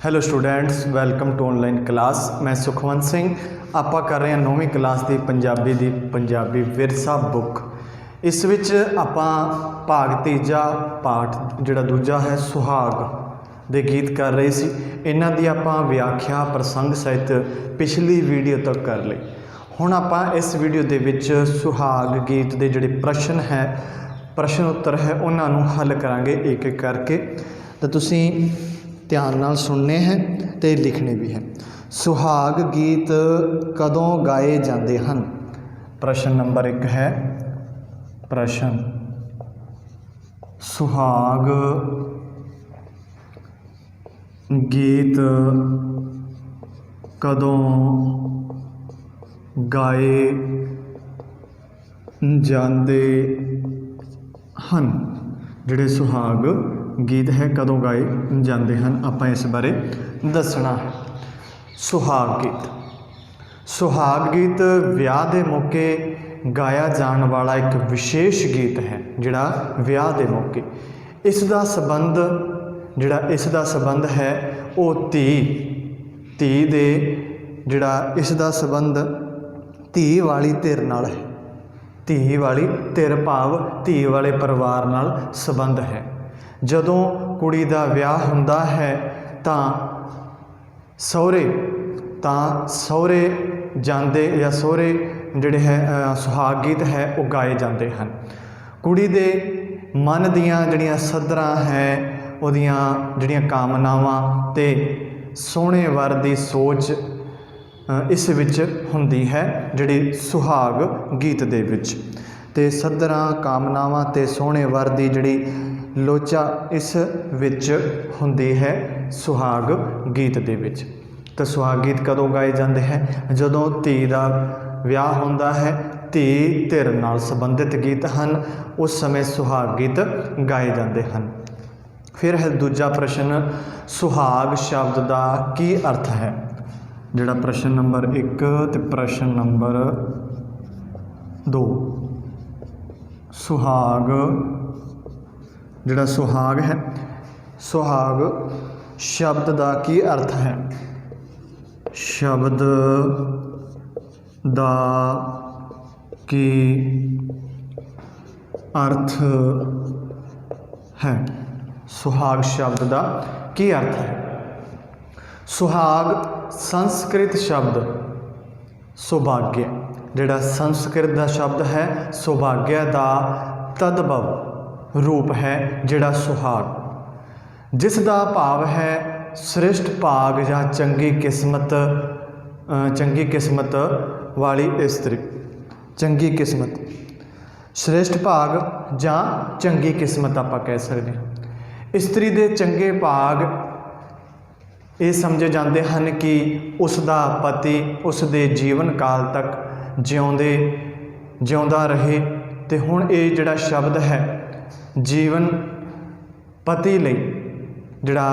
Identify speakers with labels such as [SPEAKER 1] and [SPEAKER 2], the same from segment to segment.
[SPEAKER 1] Hello students, welcome to online class. मैं सुखवंत सिंह। आपां कर रहे हैं 9वीं क्लास की पंजाबी विरसा बुक। इस विच आपां भाग तीजा पाठ जिहड़ा दूजा है सुहाग दे गीत कर रहे सी। इन्हां दी आपां व्याख्या प्रसंग सहित पिछली वीडियो तक कर लई। हुण आपां इस वीडियो दे विच सुहाग गीत दे जिहड़े प्रश्न है प्रश्न उत्तर है उन्हां नूं हल करांगे एक एक करके। तो तुसीं ध्यान नाल सुनने हैं तो लिखने भी हैं। सुहाग गीत कदों गाए जाते हैं? प्रश्न नंबर 1 है प्रश्न, सुहाग गीत कदों गाए जाते हैं? जिहड़े सुहाग गीत है कदों गाए जाते हैं, आपां इस बारे दसना है। सुहाग गीत विआह के मौके गाया जाने वाला एक विशेष गीत है जिहड़ा विआह के मौके। इसका संबंध है वो धी दे जिहड़ा इसका संबंध धी वाली धिर नाल है। धी वाली धिर भाव धी वाले परिवार नाल संबंध है। जदों कुड़ी दा विआह हुंदा है तां सहुरे जांदे या सहुरे जिहड़े है सुहाग गीत है वो गाए जाते हैं। कुड़ी दे मन दियां जिहड़ियां सदरां है उहदियां जिहड़ियां कामनावां ते सोहणे वर दी सोच इस विच हुंदी है जिहड़ी सुहाग गीत दे विच। ते सदरां कामनावां ते सोहणे वर दी जिहड़ी लोचा इस विच हुंदी है सुहाग गीत दे विच। तो सुहाग गीत कदों गाए जाते हैं? जदों धी दा विआह हुंदा है, धी धिर नाल संबंधित गीत हैं, उस समय सुहाग गीत गाए जाते हैं। फिर है दूजा प्रश्न, सुहाग शब्द का की अर्थ है? जिहड़ा प्रश्न नंबर 1 ते प्रश्न नंबर 2। सुहाग जिहड़ा सुहाग है, सुहाग शब्द का की अर्थ है? शब्द का की अर्थ है? सुहाग शब्द का की अर्थ है? सुहाग संस्कृत शब्द सौभाग्य, जिहड़ा संस्कृत का शब्द है सौभाग्य का तद्भव रूप है जिहड़ा सुहाग, जिसका भाव है श्रेष्ठ भाग या चंगी किस्मत वाली स्त्री। चंगी किस्मत, श्रेष्ठ भाग या चंगी किस्मत आप कह सकते हैं। स्त्री के चंगे भाग ये समझे जाते हैं कि उसका पति उसके जीवन काल तक जिउंदा रहे। तो हुण ये जिहड़ा शब्द है जीवन पति लई जिहड़ा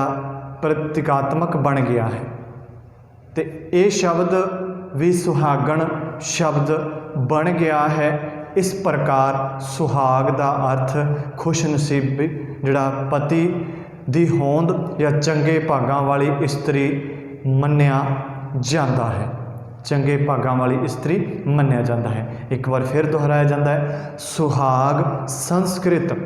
[SPEAKER 1] प्रतीकात्मक बन गया है। तो ये शब्द भी सुहागण शब्द बन गया है। इस प्रकार सुहाग का अर्थ खुशनसीबी जिहड़ा पति दी होंद या चंगे भागां वाली स्त्री मन्निया जाता है। चंगे भागां वाली स्त्री मन्निया जाता है। एक बार फिर दोहराया जाता है, सुहाग संस्कृत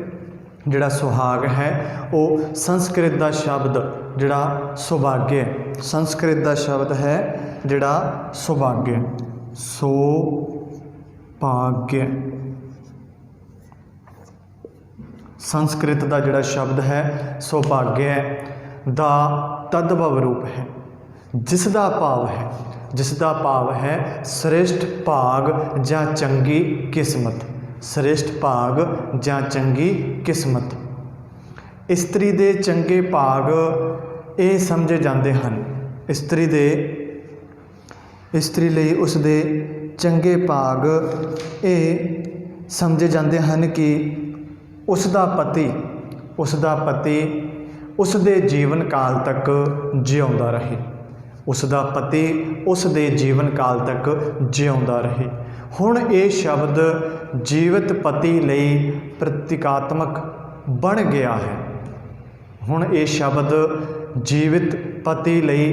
[SPEAKER 1] जिहड़ा सुहाग है वो संस्कृत का शब्द जिहड़ा सौभाग्य, संस्कृत का शब्द है जिहड़ा सौभाग्य, सौभाग्य संस्कृत का जिहड़ा शब्द है सौभाग्य दा तद्भव रूप है, जिसका भाव है श्रेष्ठ भाग या चंगी किस्मत। श्रेष्ठ भाग या चंगी किस्मत। स्त्री दे चंगे भाग ये समझे जाते हैं। स्त्री लई उसदे चंगे भाग ये समझे जाते हैं कि उसका पति उसदे जीवन काल तक जिउंदा रहे। उसका पति उसदे जीवन काल तक जिउंदा रहे। हुण ये शब्द जीवित पति लई प्रतीकात्मक बन गया है। हुण ये शब्द जीवित पति लई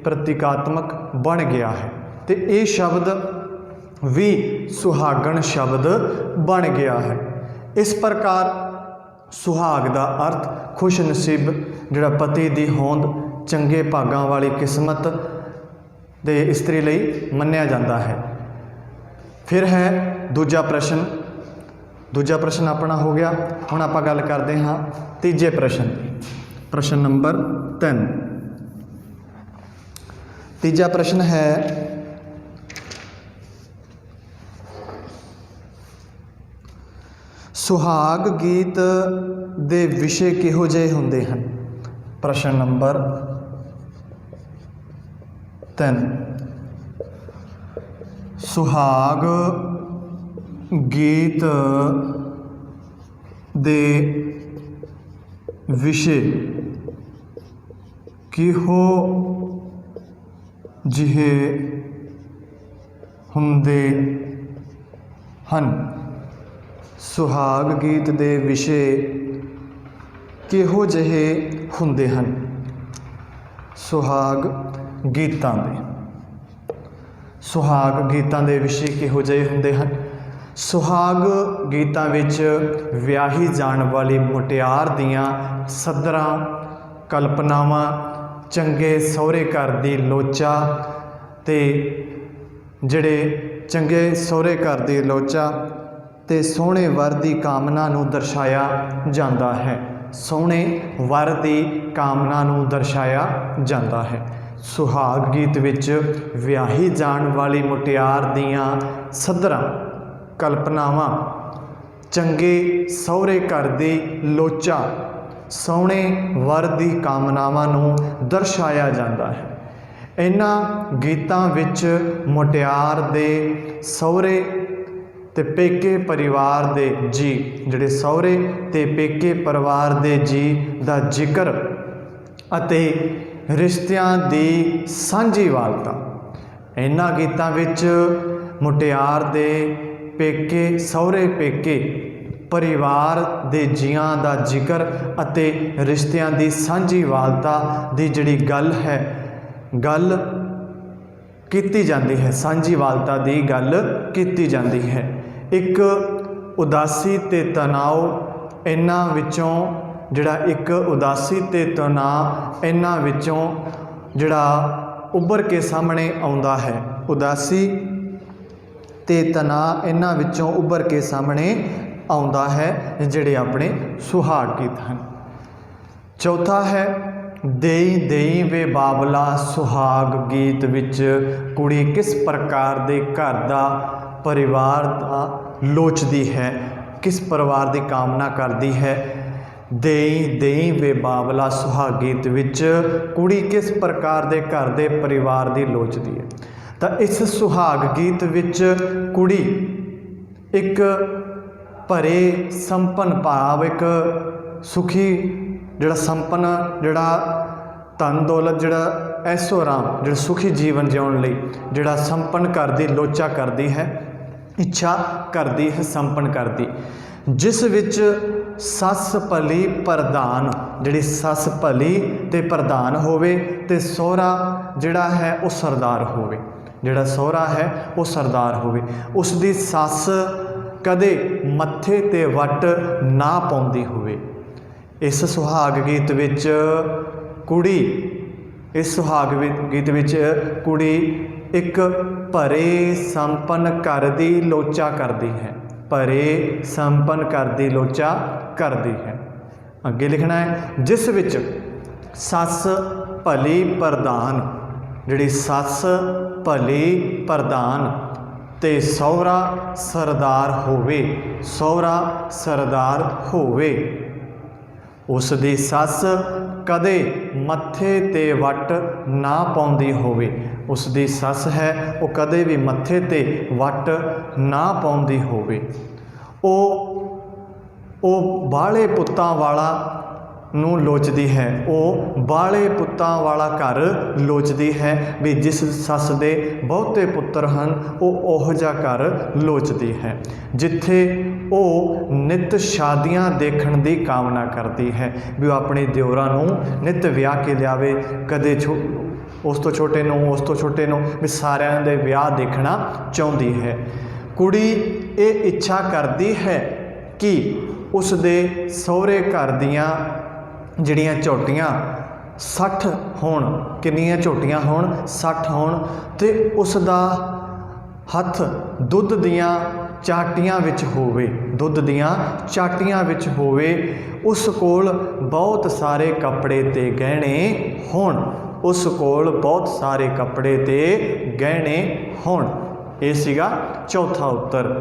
[SPEAKER 1] प्रतीकात्मक बन गया है। तो ये शब्द भी सुहागण शब्द बन गया है। इस प्रकार सुहाग का अर्थ खुश नसीब जिहड़ा पति की होंद चंगे भागां वाली किस्मत दे इस्त्री लई मन्निया जाता है। फिर है दूजा प्रश्न अपना हो गया। हुण आपां गल करते हाँ तीजे प्रश्न, प्रश्न नंबर 3। तीजा प्रश्न है सुहाग गीत दे विषय किहो जिहे हुंदे हन। प्रश्न नंबर 3, सुहाग गीत दे विषय किहो जिहे हुंदे हन। सुहाग गीत दे विषय किहो जिहे हुंदे हन। सुहाग गीतां दे विषय किहो जिहे हुंदे हन। सुहाग गीतां विच विआही जाण वाली मुटियार दियां सदरां, कल्पनावां, चंगे सहुरे घर दी लोचा ते जिहड़े चंगे सहुरे घर दी लोचा ते सोहणे वर दी कामना नूं दर्शाया जाता है। सोहणे वर दी कामना नूं दर्शाया जाता है। सुहाग गीत विच विआही जाण वाली मुटियार दियां सदरां, कल्पनावां, चंगे सहुरे घर दी लोचा, सोहणे वर दी कामनावां नूं दर्शाया जाता है। इन्हां गीतां विच मुटियार दे सहुरे ते पेके परिवार दे जी, जिहड़े सहुरे ते पेके परिवार दे जी दा जिक्र अते रिश्तियां दी सांझीवालता। इन्हां गीतां विच मुटियार दे पेके सहुरे पेके परिवार दे जियां दा जिक्र अते रिश्तियां दी सांझीवालता दी जिहड़ी गल है, गल कीती जाती है। सांझीवालता दी गल कीती जाती है। एक उदासी ते तनाव इन्हां विचों जिहड़ा एक उदासी ते तनाव इन्हां विचों जिहड़ा उभर के सामने आउंदा है। उदासी ते तनाव इन्हां विचों उभर के सामने आउंदा है जिहड़े अपने सुहाग गीत हैं। चौथा है देई देई वे बाबला। सुहाग गीत विच कुड़ी किस प्रकार दे घर दा परिवार दा लोचदी है, किस परिवार की कामना करती है। देई देई वे बाबला सुहाग गीत विच कुड़ी किस प्रकार दे घर दे परिवार की लोचदी है। तो इस सुहाग गीत विच कुड़ी एक भरे संपन्न भाव, एक सुखी जिहड़ा संपन्न जिहड़ा धन दौलत जिहड़ा ऐसो आराम जिहड़ा सुखी जीवन जिउण लई जिहड़ा संपन्न घर दी लोचा करती है, इच्छा करती है, संपन्न करती, जिस विच सस भली प्रधान, जिहड़ी सस भली ते प्रधान होवे ते सोहरा जिहड़ा है वह सरदार होवे, जिहड़ा सोहरा है वह सरदार होवे। उसदी सस कदे मत्थे ते वट ना पाउंदी होवे। इस सुहाग गीत विच कुड़ी, इस सुहाग गीत विच कुड़ी एक भरे संपन्न घर की लोचा करती है, भरे संपन्न घर की लोचा करती है। अगे लिखना है जिस विच सस भली प्रधान, जिहड़ी सस भली प्रधान ते सहुरा सरदार होवे, सहुरा सरदार होवे। उसदी सस कदे मत्थे ते वट ना पाउंदी होवे। उसदी सस है वो कदे भी मत्थे ते वट ना पाउंदी होवे। ओ बाले पुत्तां वाला ਨੂੰ ਲੋਚਦੀ ਹੈ, ਉਹ ਬਾਲੇ ਪੁੱਤਾਂ ਵਾਲਾ ਘਰ ਲੋਚਦੀ ਹੈ। ਵੀ ਜਿਸ ਸੱਸ ਦੇ ਬਹੁਤੇ ਪੁੱਤਰ ਹਨ ਉਹ ਉਹੋ ਜਿਹਾ ਘਰ ਲੋਚਦੀ ਹੈ, ਜਿੱਥੇ ਉਹ ਨਿੱਤ ਸ਼ਾਦੀਆਂ ਦੇਖਣ ਦੀ ਕਾਮਨਾ ਕਰਦੀ ਹੈ। ਵੀ ਉਹ ਆਪਣੇ ਦਿਓਰਾਂ ਨੂੰ ਨਿੱਤ ਵਿਆਹ ਕੇ ਲਿਆਵੇ, ਕਦੇ ਉਸ ਤੋਂ ਛੋਟੇ ਨੂੰ, ਉਸ ਤੋਂ ਛੋਟੇ ਨੂੰ, ਵੀ ਸਾਰਿਆਂ ਦੇ ਵਿਆਹ ਦੇਖਣਾ ਚਾਹੁੰਦੀ ਹੈ। ਕੁੜੀ ਇਹ ਇੱਛਾ ਕਰਦੀ ਹੈ ਕਿ ਉਸ ਦੇ ਸਹੁਰੇ ਘਰ ਦੀਆਂ ਜਿਹੜੀਆਂ ਝੋਟੀਆਂ 60 ਹੋਣ, ਕਿੰਨੀਆਂ ਝੋਟੀਆਂ ਹੋਣ, 60 ਹੋਣ, ਅਤੇ ਉਸ ਦਾ ਹੱਥ ਦੁੱਧ ਦੀਆਂ ਚਾਟੀਆਂ ਵਿੱਚ ਹੋਵੇ, ਦੁੱਧ ਦੀਆਂ ਚਾਟੀਆਂ ਵਿੱਚ ਹੋਵੇ। ਉਸ ਕੋਲ ਬਹੁਤ ਸਾਰੇ ਕੱਪੜੇ ਤੇ ਗਹਿਣੇ ਹੋਣ, ਉਸ ਕੋਲ ਬਹੁਤ ਸਾਰੇ ਕੱਪੜੇ ਤੇ ਗਹਿਣੇ ਹੋਣ। ਇਹ ਸੀਗਾ ਚੌਥਾ ਉੱਤਰ।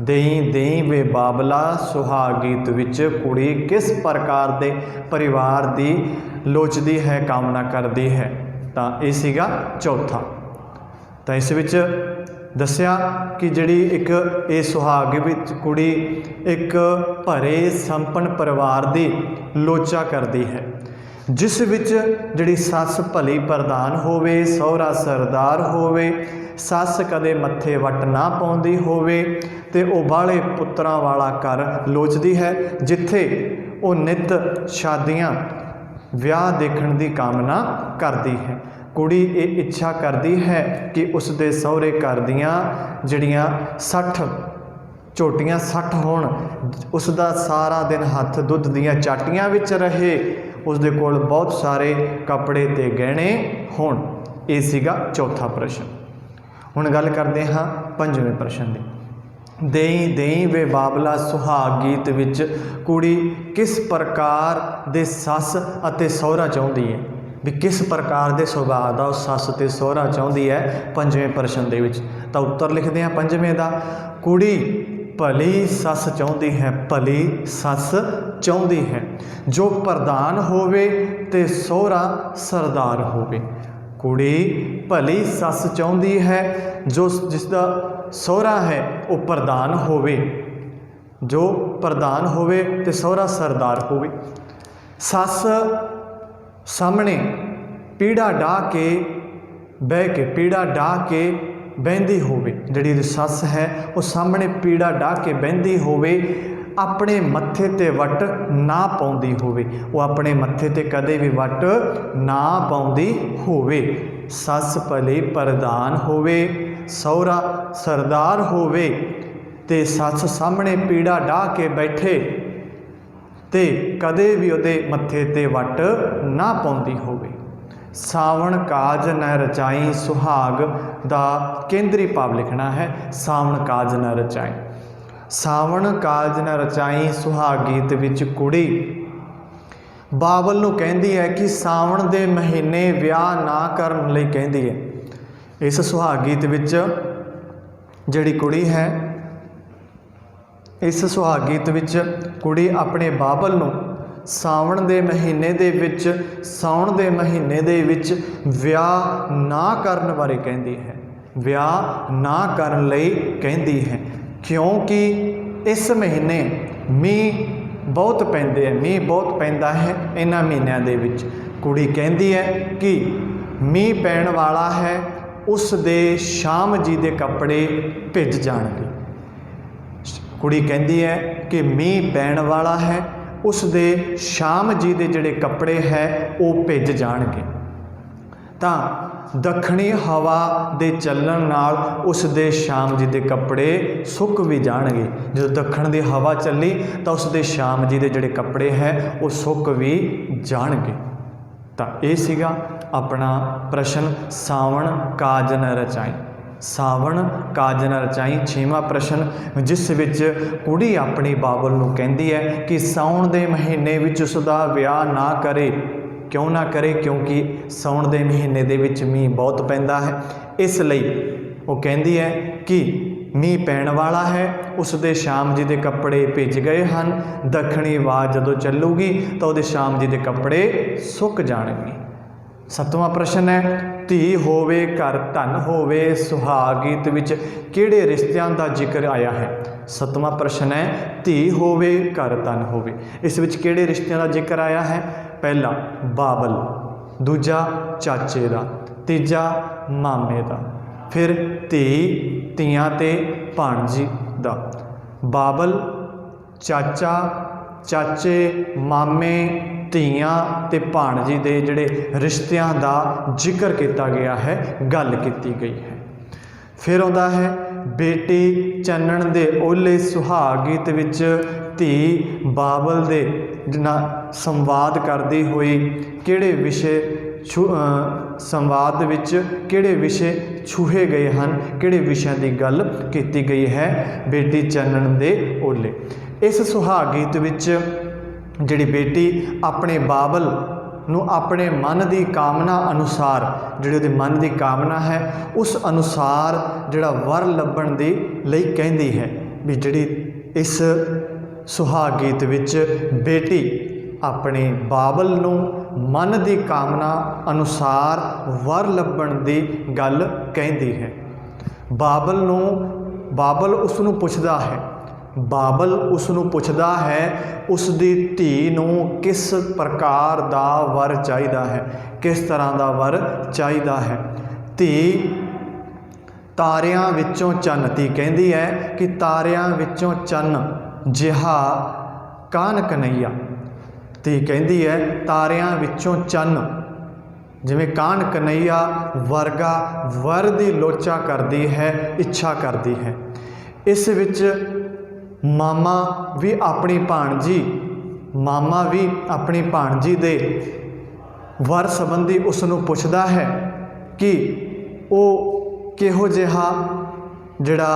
[SPEAKER 1] ਦੇਈ ਦੇਈ ਵੇ ਬਾਬਲਾ ਸੁਹਾਗ ਗੀਤ ਵਿੱਚ ਕੁੜੀ ਕਿਸ ਪ੍ਰਕਾਰ ਦੇ ਪਰਿਵਾਰ ਦੀ ਲੋਚਦੀ ਹੈ, ਕਾਮਨਾ ਕਰਦੀ ਹੈ, ਤਾਂ ਇਹ ਸੀਗਾ ਚੌਥਾ। ਤਾਂ ਇਸ ਵਿੱਚ ਦੱਸਿਆ ਕਿ ਜਿਹੜੀ ਇੱਕ ਇਹ ਸੁਹਾਗ ਵਿੱਚ ਕੁੜੀ ਇੱਕ ਭਰੇ ਸੰਪੰਨ ਪਰਿਵਾਰ ਦੀ ਲੋਚਾ ਕਰਦੀ ਹੈ, ਜਿਸ ਵਿੱਚ ਜਿਹੜੀ ਸੱਸ ਭਲੀ ਪ੍ਰਧਾਨ ਹੋਵੇ, ਸਹੁਰਾ ਸਰਦਾਰ ਹੋਵੇ, ਸੱਸ ਕਦੇ ਮੱਥੇ ਵੱਟ ਨਾ ਪਾਉਂਦੀ ਹੋਵੇ, ਅਤੇ ਉਹ ਬਾਹਲੇ ਪੁੱਤਰਾਂ ਵਾਲਾ ਘਰ ਲੋਚਦੀ ਹੈ, ਜਿੱਥੇ ਉਹ ਨਿੱਤ ਸ਼ਾਦੀਆਂ ਵਿਆਹ ਦੇਖਣ ਦੀ ਕਾਮਨਾ ਕਰਦੀ ਹੈ। ਕੁੜੀ ਇਹ ਇੱਛਾ ਕਰਦੀ ਹੈ ਕਿ ਉਸ ਦੇ ਸਹੁਰੇ ਘਰ ਦੀਆਂ ਜਿਹੜੀਆਂ 60 ਝੋਟੀਆਂ 60 ਹੋਣ, ਉਸ ਦਾ ਸਾਰਾ ਦਿਨ ਹੱਥ ਦੁੱਧ ਦੀਆਂ ਚਾਟੀਆਂ ਵਿੱਚ ਰਹੇ, ਉਸ ਦੇ ਕੋਲ ਬਹੁਤ ਸਾਰੇ ਕੱਪੜੇ ਤੇ ਗਹਿਣੇ ਹੋਣ। ਇਹ ਸੀਗਾ ਚੌਥਾ ਪ੍ਰਸ਼ਨ। ਹੁਣ ਗੱਲ ਕਰਦੇ ਹਾਂ ਪੰਜਵੇਂ ਪ੍ਰਸ਼ਨ ਦੀ। ਦੇਈ ਦੇਈ ਵੇ ਬਾਬਲਾ ਸੁਹਾਗ ਗੀਤ ਵਿੱਚ ਕੁੜੀ ਕਿਸ ਪ੍ਰਕਾਰ ਦੇ ਸੱਸ ਅਤੇ ਸਹੁਰਾ ਚਾਹੁੰਦੀ ਹੈ, ਵੀ ਕਿਸ ਪ੍ਰਕਾਰ ਦੇ ਸੁਭਾਅ ਦਾ ਉਹ ਸੱਸ ਅਤੇ ਸਹੁਰਾ ਚਾਹੁੰਦੀ ਹੈ ਪੰਜਵੇਂ ਪ੍ਰਸ਼ਨ ਦੇ ਵਿੱਚ। ਤਾਂ ਉੱਤਰ ਲਿਖਦੇ ਹਾਂ ਪੰਜਵੇਂ ਦਾ। ਕੁੜੀ ਭਲੀ ਸੱਸ ਚਾਹੁੰਦੀ ਹੈ, ਭਲੀ ਸੱਸ ਚਾਹੁੰਦੀ ਹੈ, ਜੋ ਪ੍ਰਧਾਨ ਹੋਵੇ ਅਤੇ ਸਹੁਰਾ ਸਰਦਾਰ ਹੋਵੇ। ਕੁੜੀ ਭਲੀ ਸੱਸ ਚਾਹੁੰਦੀ ਹੈ ਜੋ ਜਿਸ ਦਾ ਸਹੁਰਾ ਹੈ ਉਹ ਪ੍ਰਧਾਨ ਹੋਵੇ, ਜੋ ਪ੍ਰਧਾਨ ਹੋਵੇ ਅਤੇ ਸਹੁਰਾ ਸਰਦਾਰ ਹੋਵੇ। ਸੱਸ ਸਾਹਮਣੇ ਪੀੜਾ ਡਾਹ ਕੇ ਬਹਿ ਕੇ, ਪੀੜਾ ਡਾਹ ਕੇ ਬਹਿੰਦੀ ਹੋਵੇ, ਜਿਹੜੀ ਉਹਦੀ ਸੱਸ ਹੈ ਉਹ ਸਾਹਮਣੇ ਪੀੜਾ ਡਾਹ ਕੇ ਬਹਿੰਦੀ ਹੋਵੇ, ਆਪਣੇ ਮੱਥੇ 'ਤੇ ਵੱਟ ਨਾ ਪਾਉਂਦੀ ਹੋਵੇ, ਉਹ ਆਪਣੇ ਮੱਥੇ 'ਤੇ ਕਦੇ ਵੀ ਵੱਟ ਨਾ ਪਾਉਂਦੀ ਹੋਵੇ। ਸੱਸ ਭਲੇ ਪ੍ਰਧਾਨ ਹੋਵੇ, ਸਹੁਰਾ ਸਰਦਾਰ ਹੋਵੇ, ਅਤੇ ਸੱਸ ਸਾਹਮਣੇ ਪੀੜਾ ਡਾਹ ਕੇ ਬੈਠੇ ਅਤੇ ਕਦੇ ਵੀ ਉਹਦੇ ਮੱਥੇ 'ਤੇ ਵੱਟ ਨਾ ਪਾਉਂਦੀ ਹੋਵੇ। ਸਾਵਣ ਕਾਜ ਨ ਰਚਾਈ ਸੁਹਾਗ ਦਾ ਕੇਂਦਰੀ ਭਾਵ ਲਿਖਣਾ ਹੈ। ਸਾਵਣ ਕਾਜ ਨ ਰਚਾਈ, ਸਾਵਣ ਕਾਜ ਨ ਰਚਾਈ ਸੁਹਾਗ ਗੀਤ ਵਿੱਚ ਕੁੜੀ ਬਾਬਲ ਨੂੰ ਕਹਿੰਦੀ ਹੈ ਕਿ ਸਾਵਣ ਦੇ ਮਹੀਨੇ ਵਿਆਹ ਨਾ ਕਰਨ ਲਈ ਕਹਿੰਦੀ ਹੈ। ਇਸ ਸੁਹਾਗ ਗੀਤ ਵਿੱਚ ਜਿਹੜੀ ਕੁੜੀ ਹੈ, ਇਸ ਸੁਹਾਗ ਗੀਤ ਵਿੱਚ ਕੁੜੀ ਆਪਣੇ ਬਾਬਲ ਨੂੰ ਸਾਵਣ ਦੇ ਮਹੀਨੇ ਦੇ ਵਿੱਚ, ਸਾਉਣ ਦੇ ਮਹੀਨੇ ਦੇ ਵਿੱਚ ਵਿਆਹ ਨਾ ਕਰਨ ਬਾਰੇ ਕਹਿੰਦੀ ਹੈ, ਵਿਆਹ ਨਾ ਕਰਨ ਲਈ ਕਹਿੰਦੀ ਹੈ, ਕਿਉਂਕਿ ਇਸ ਮਹੀਨੇ ਮੀਂਹ ਬਹੁਤ ਪੈਂਦੇ ਹੈ, ਮੀਂਹ ਬਹੁਤ ਪੈਂਦਾ ਹੈ ਇਹਨਾਂ ਮਹੀਨਿਆਂ ਦੇ ਵਿੱਚ। ਕੁੜੀ ਕਹਿੰਦੀ ਹੈ ਕਿ ਮੀਂਹ ਪੈਣ ਵਾਲਾ ਹੈ, ਉਸ ਦੇ ਸ਼ਾਮ ਜੀ ਦੇ ਕੱਪੜੇ ਭਿੱਜ ਜਾਣਗੇ। ਕੁੜੀ ਕਹਿੰਦੀ ਹੈ ਕਿ ਮੀਂਹ ਪੈਣ ਵਾਲਾ ਹੈ, ਉਸ ਦੇ ਸ਼ਾਮ ਜੀ ਦੇ ਜਿਹੜੇ ਕੱਪੜੇ ਹੈ ਉਹ ਭਿੱਜ ਜਾਣਗੇ। ਤਾਂ ਦੱਖਣੀ ਹਵਾ ਦੇ ਚੱਲਣ ਨਾਲ ਉਸ ਦੇ ਸ਼ਾਮ ਜੀ ਦੇ ਕੱਪੜੇ ਸੁੱਕ ਵੀ ਜਾਣਗੇ। ਜਦੋਂ ਦੱਖਣ ਦੀ ਹਵਾ ਚੱਲੀ ਤਾਂ ਉਸ ਦੇ ਸ਼ਾਮ ਜੀ ਦੇ ਜਿਹੜੇ ਕੱਪੜੇ ਹੈ ਉਹ ਸੁੱਕ ਵੀ ਜਾਣਗੇ। ਤਾਂ ਇਹ ਸੀਗਾ ਆਪਣਾ ਪ੍ਰਸ਼ਨ ਸਾਵਣ ਕਾਜ ਨ ਰਚਾਈ, ਸਾਵਣ ਕਾਜ ਨ ਰਚਾਈ। 6ਵਾਂ ਪ੍ਰਸ਼ਨ, ਜਿਸ ਵਿੱਚ ਕੁੜੀ ਆਪਣੀ ਬਾਬਲ ਨੂੰ ਕਹਿੰਦੀ ਹੈ ਕਿ ਸਾਉਣ ਦੇ ਮਹੀਨੇ ਵਿੱਚ ਉਸ ਦਾ ਵਿਆਹ ਨਾ ਕਰੇ। ਕਿਉਂ ਨਾ ਕਰੇ? ਕਿਉਂਕਿ ਸਾਉਣ ਦੇ ਮਹੀਨੇ ਦੇ ਵਿੱਚ ਮੀਂਹ ਬਹੁਤ ਪੈਂਦਾ ਹੈ, ਇਸ ਲਈ ਉਹ ਕਹਿੰਦੀ ਹੈ ਕਿ ਮੀਂਹ ਪੈਣ ਵਾਲਾ ਹੈ, ਉਸ ਦੇ ਸ਼ਾਮ ਜੀ ਦੇ ਕੱਪੜੇ ਭਿੱਜ ਗਏ ਹਨ, ਦੱਖਣੀ ਹਵਾ ਜਦੋਂ ਚੱਲੂਗੀ ਤਾਂ ਉਹਦੇ ਸ਼ਾਮ ਜੀ ਦੇ ਕੱਪੜੇ ਸੁੱਕ ਜਾਣਗੇ। 7वां प्रश्न है धी होवे घर धन होवे सुहाग गीत विच किहड़े रिश्तियां दा जिक्र आया है। 7वां प्रश्न है धी होवे घर धन होवे, इस विच किहड़े रिश्तियां दा जिक्र आया है। पहला बाबल, दूजा चाचे दा, तीजा मामे दा, फिर धी धीआं ते भाणजी दा। बाबल, चाचा, चाचे, मामे, धीआं ते भाणजी दे जिहड़े रिश्तियां दा जिक्र किया गया है, गल की गई है। फिर आउंदा है बेटी चन्नण दे ओले सुहाग गीत विच धी बाबल दे संवाद करदी हुई किहड़े विषय संवाद विच किहड़े विषय छूहे गए हैं, किहड़े विषयां दी गल की गई है। बेटी चन्नण दे ओले, इस सुहाग गीत विच जिहड़ी बेटी अपने बाबल नूं अपने मन की कामना अनुसार, जिहड़ी उहदे मन की कामना है उस अनुसार जिहड़ा वर लभण दी लई कहंदी है। भी जिहड़ी इस सुहाग गीत विच बेटी अपने बाबल नूं मन की कामना अनुसार वर लभण दी गल कहंदी है। बाबल उसनूं पुछदा है, बाबल उसनूं पुछदा है उसदी धी नूं किस प्रकार दा वर चाहिदा है, किस तरह दा वर चाहिदा है। धी तारियां विचों चन्न, धी कहंदी है कि तारियां विचों चन्न जिहा कान कन्हैया, धी कहंदी है तारियां विचों चन्न जिवें कान कन्हैया वर्गा वर दी लोचा करदी है, इच्छा करदी है। इस विच मामा भी अपनी भाणजी दे वर संबंधी उसनूं पुछदा है कि वो किहो जिहा जिहड़ा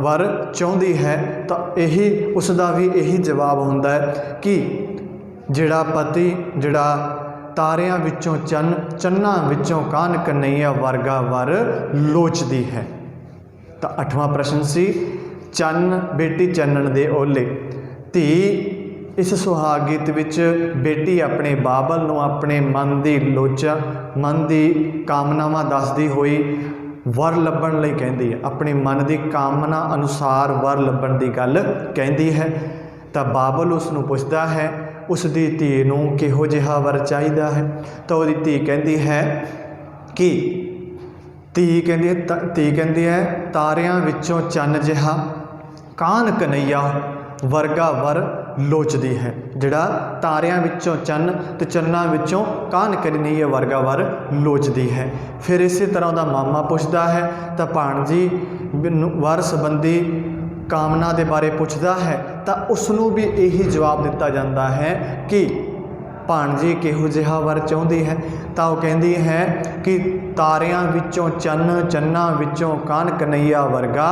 [SPEAKER 1] वर चाहुंदी है, तो यही उसका भी यही जवाब हुंदा है कि जिहड़ा पति जिहड़ा तारियां विचों चन्नां विचों कान कन्हैया वर्गा वर लोचदी है। तो 8वां प्रश्न सी चन्न बेटी चन्नण दे ओले। धी इस सुहाग गीत विच बेटी अपने बाबल नूं अपने मन की लोचा, मन की कामनावां दसदी हुई वर लभण लई कहंदी है, अपने मन की कामना अनुसार वर लभण की गल कहंदी है। तो बाबल उसनूं पुछदा है उसदी धी नूं किहो जिहा वर चाहीदा है। तो उसदी धी कहंदी है कि धी कहंदी है तारियां विचों चन्न जिहा कान कन्हैया वर्गा वर लोचदी है। जिहड़ा तारियां विचों चन्न ते चन्नां विचों कान कन्हैया वर्गा वर लोचदी है। फिर इस तरह का मामा पुछदा है तो भाणजी वर संबंधी कामना के बारे पुछदा है, तो उसनूं भी यही जवाब दिता जाता है कि भाणजी किहो जिहा वर चाहुंदी है। तो वह कहंदी है कि तारियां विचों चन्न चन्नां विचों कान कन्हैया वर्गा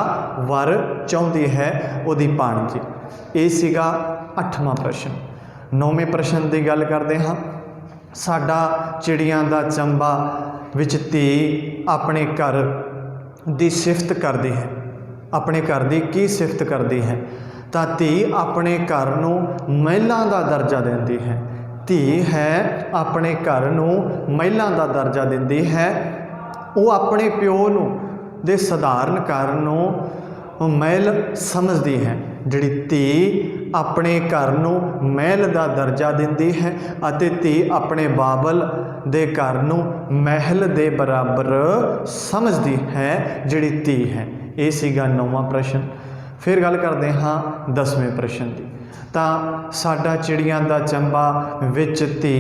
[SPEAKER 1] वर चाहुंदी है उहदी भाणजी। ये सीगा 8वां प्रश्न। 9वें प्रश्न की गल करते हाँ। साडा चिड़ियां दा चंबा विच धी अपने घर की सिफत करती है, अपने घर की की सिफत करती है। तो धी अपने घर नूं महिला का दर्जा देती है। धी है अपने घर नूं महिला का दर्जा देती है। वो अपने प्यो नूं दे सधारण घर नूं महल समझती है। जिहड़ी धी अपने घर नूं महल का दर्जा देती है अते धी अपने बाबल दे घर नूं महल दे बराबर समझती है जिहड़ी धी है। ये सीगा 9वां प्रश्न। फिर गल करते हाँ 10वें प्रश्न की। तो साडा चिड़ियां दा चंबा विच धी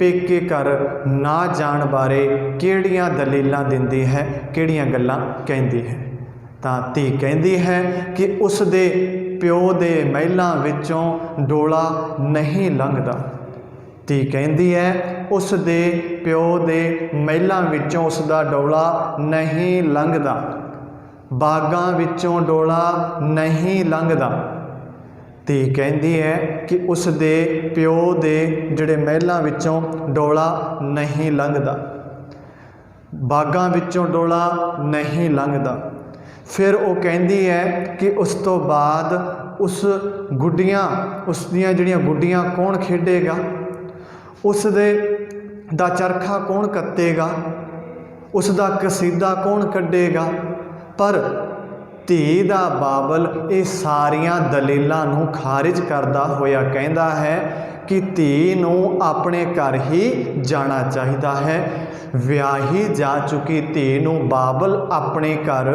[SPEAKER 1] पेके घर ना जाण बारे किहड़ियां दलीलां दिंदी है, किहड़ियां गल्लां कहंदी है। तो धी कहंदी है कि उस दे प्यो दे महलां विचों डोला नहीं लंघदा। धी कहंदी है उस दे प्यो दे महलां विचों उसदा डोला नहीं लंघदा, बागां विचों डोला नहीं लंघदा। धी कहंदी है कि उस दे प्यो दे जिहड़े महलां विचों डोला नहीं लंघदा, बागां विचों डोला नहीं लंघदा। फिर वो कहंदी है कि उस तो बाद उस गुड्डियां उसदियां जिहड़ियां गुड्डियां कौन खेडेगा, उस दे दा चरखा कौन कत्तेगा, उसका कसीदा कौन कढ़ेगा। पर धी दा बाबल ये सारियां दलीलां नूं खारिज करदा होया कहंदा है कि धी नूं अपने घर ही जाना चाहिदा है। विआही जा चुकी धी नूं बाबल अपने घर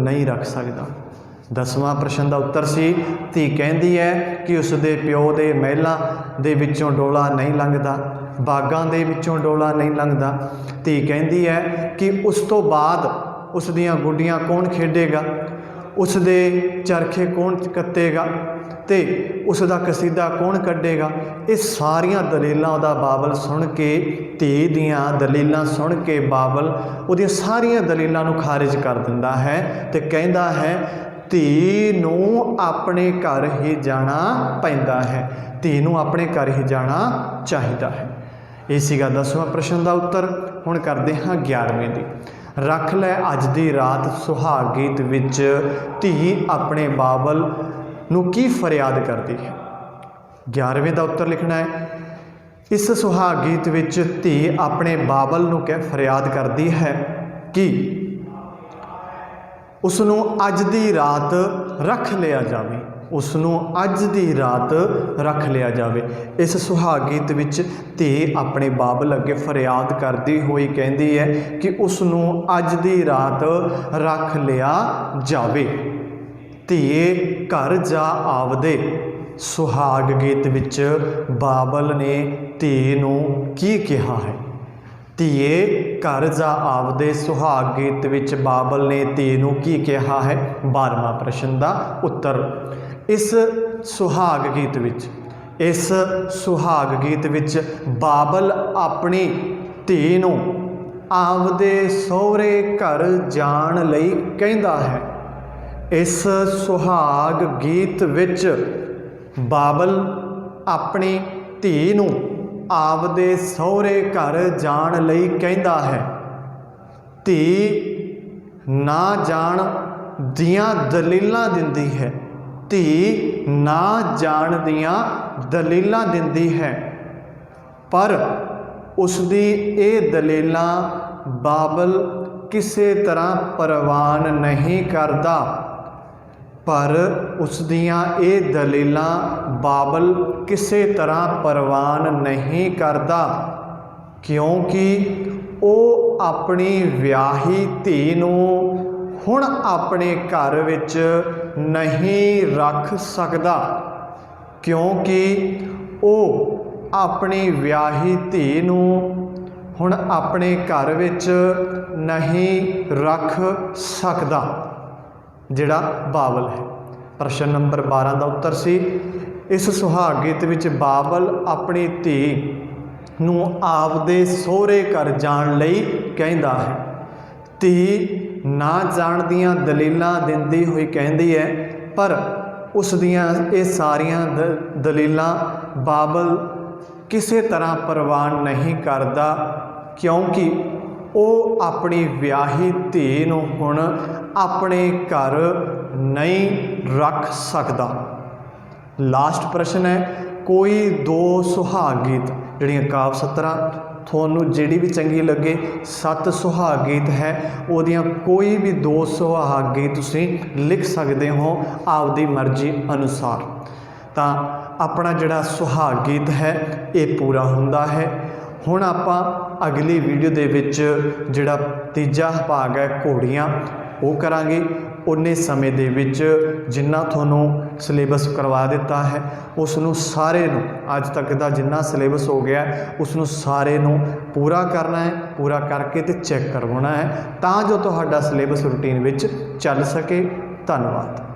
[SPEAKER 1] नहीं रख सकदा। 10वां प्रश्न का उत्तर सी धी कहती है कि उसके प्यो के महलों के विचों डोला नहीं लंघदा, बागां दे विचों डोला नहीं लंघदा। धी कहती है कि उस तो बाद उसदियां गुड्डियां कौन खेडेगा, उसदे चरखे कौन कत्तेगा ते उसका कसीदा कौन कढ़ेगा। ये सारियां दलीलां उहदा बाबल सुन के, धी दियां दलीलां सुन के बाबल उहदियां सारियां दलीलां नूं खारिज कर दिंदा है ते कहंदा है धी नूं अपने घर ही जाना पैंदा है, धी नूं अपने घर ही जाना चाहिदा है। ये सीगा 10वां प्रश्न का उत्तर। हुण करदे हां 11वें दी। रख लै अज दी रात सुहाग गीत विच धी अपने बाबल नूं की फरियाद करदी है। 11वें का उत्तर लिखना है। इस सुहाग गीत विच धी अपने बाबल नूं कै फरियाद करदी है कि उसनूं अज दी रात रख लिया जावे, उसनूं अज दी रात रख लिया जावे। इस सुहाग गीत विच धी अपने बाबल अगे फरियाद करदी हुई कहती है कि उसनूं अज दी रात रख लिया जावे। धीए घर जा आवदे सुहाग गीत विच बाबल ने धी नूं की कहा है। धीए घर जा आवदे सुहाग गीत विच बाबल ने धी नूं की कहा है। 12वां प्रश्न का उत्तर। इस सुहाग गीत विच बाबल अपनी धी नूं आवदे सहुरे घर जाण लई कहंदा है। इस सुहाग गीत विच बाबल अपनी धी नूं आपदे सहुरे घर जाण लई कहंदा है। धी ना जाण दियां दलीलां दिंदी है, धी ना जाण दियां दलीलां दिंदी है, पर उसदी ये दलीलां बाबल किसी तरह परवान नहीं करदा। पर उसदियां ये दलीलां बाबल किसी तरह परवान नहीं करदा क्योंकि वो अपनी विआही धी नूं हुण अपने घर विच नहीं रख सकदा, क्योंकि वो अपनी विआही धी नूं हुण अपने घर विच नहीं रख सकदा। जिहड़ा बाबल है। प्रश्न नंबर 12 का उत्तर सी इस सुहाग गीत विच बाबल अपनी धी नूं आपदे सोहरे घर जाण लई कहंदा है। धी ना जाण दियां दलीलां दिंदी हुई कहंदी है, पर उस दियां ये सारियां दलीलां बाबल किसी तरह परवान नहीं करदा क्योंकि वो अपनी विआही धी नूं हुण अपने घर नहीं रख सकदा। लास्ट प्रश्न है कोई दो सुहाग गीत जिहड़ियां काव्य सतरां थोनू जिहड़ी भी चंगी लगे 7 सुहाग गीत है उहदियां कोई भी 2 सुहाग गीत तुसीं लिख सकते हो आपदी मर्जी अनुसार। तो अपना जिहड़ा सुहाग गीत है ये पूरा हुंदा है। हुण आपां अगली वीडियो दे विच जिहड़ा तीजा भाग है घोड़ियां वो करांगे। उन्ने समय दे विच जिन्ना थोनू सिलेबस करवा दिता है उसनू सारे नू अज तक दा जिन्ना सिलेबस हो गया उसनू सारे नू पूरा करना है, पूरा करके ते चैक करवाना है तां जो तुहाडा सिलेबस रूटीन विच चल सके। धन्यवाद।